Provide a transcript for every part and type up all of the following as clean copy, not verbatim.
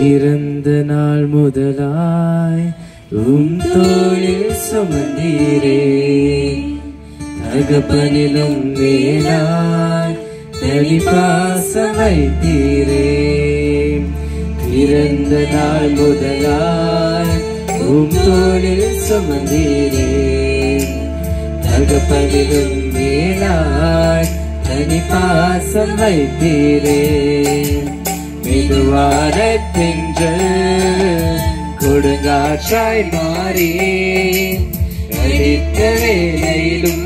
பிறந்த நாள் முதலாய் தோளில் சுமந்தீரே, தகப்பனிலும் மேலாய் தனி பாசம் வைத்தீரே. பிறந்த நாள் முதலாய் தோளில் சுமந்தீரே, தகப்பனிலும் மேலாய் தனி பாசம் வைத்தீரே. மெதுவான தென்றல் கொடுங்காற்றாய் மாறி அடித்த வேளையிலும்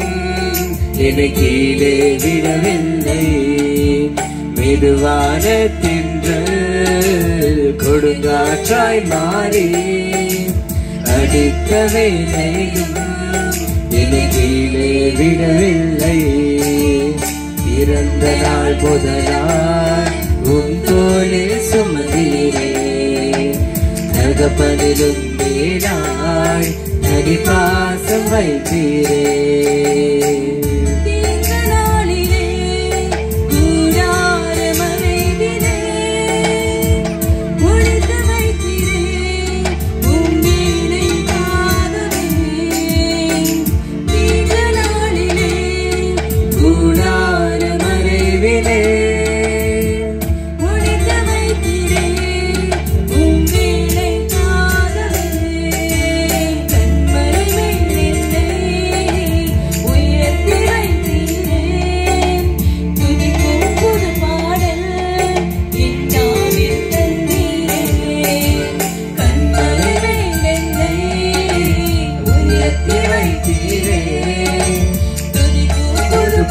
என்னை கீழே விடவில்லை. மெதுவான தென்றல் கொடுங்காற்றாய் மாறி அடித்த வேளையிலும் என்னை கீழே விடவில்லை. பிறந்த நாள் முதலாய் தோளில் சுமந்தீரே, தகப்பனிலும் மேலாய் தனி பாசம் வைத்தீரே.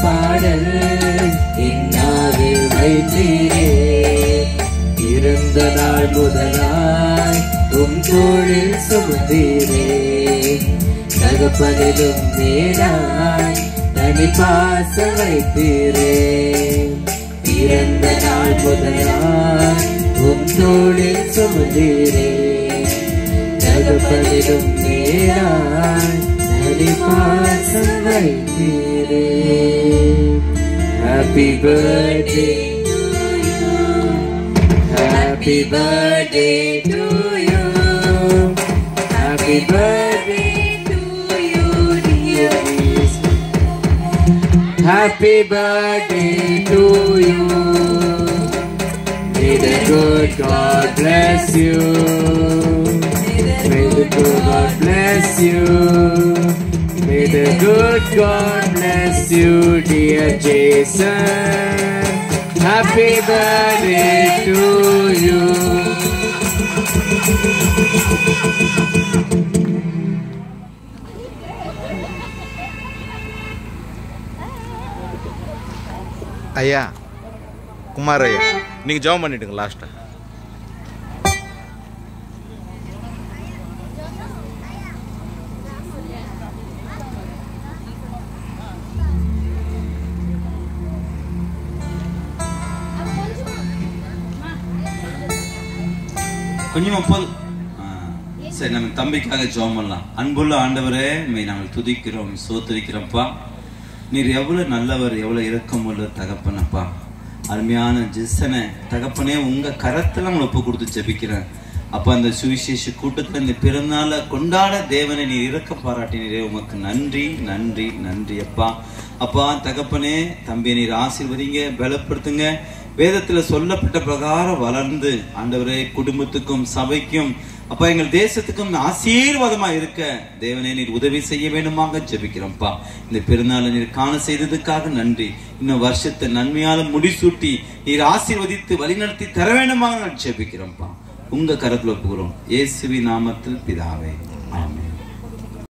பாடல் இன்னாவில் வைத்தீரே. பிறந்த நாள் முதலாய் தோளில் சுமந்தீரே, தகப்பனிலும் மேலாய் தனி பாசம் வைத்தீரே. பிறந்த நாள் முதலாய் தோளில் சுமந்தீரே, தகப்பனிலும் மேலாய் தனி பாசம் வைத்தீரே. Happy birthday to you, happy birthday to you, happy birthday to you, dear. Happy birthday to you. May the good God bless you. May the good God bless you. May the good God bless you, dear Jason. Happy birthday to you. ஐயா குமார் ஐயா, நீங்க ஜெபம் பண்ணிடுங்க லாஸ்டா. கொஞ்சமா போதும். சரி, நம்ம தம்பிக்காக ஜெபம் பண்ணலாம். அன்புள்ள ஆண்டவரே, நாங்கள் துதிக்கிறோம், சோத்திரிக்கிறோம்ப்பா. நீர் எவ்வளவு நல்லவர், எவ்வளவு இரக்கமுள்ள தகப்பனப்பா. அருமையான ஜெசனை தகப்பனே உங்க கரத்துல நான் ஒப்பு கொடுத்து ஜெபிக்கிறேன் அப்பா. அந்த சுவிசேஷ கூட்டத்துல இந்த பிறந்தநாளை கொண்டாட தேவனை நீர் இரக்கம் பாராட்டினீரே, உமக்கு நன்றி நன்றி நன்றி அப்பா. அப்பா தகப்பனே, தம்பியை நீர் ஆசீர்வதிங்க, பலப்படுத்துங்க. வேதத்துல சொல்லப்பட்ட பிரகாரம் வளர்ந்து ஆண்டவரே குடும்பத்துக்கும் சபைக்கும் அப்பா எங்கள் தேசத்துக்கும் ஆசீர்வாதமா இருக்க தேவனே நீர் உதவி செய்ய வேண்டுமாக ஜெபிக்கிறோம்ப்பா. இந்த பெருநாளை நீர் காண செய்ததுக்காக நன்றி. இன்னும் வருஷத்தை நன்மையால முடிசூட்டி நீர் ஆசீர்வதித்து வழிநடத்தி தர வேண்டுமாக ஜெபிக்கிறோம்ப்பா. உங்க கரத்துல ஒப்புகிறோம், இயேசுவின் நாமத்தில் பிதாவே, ஆமென்.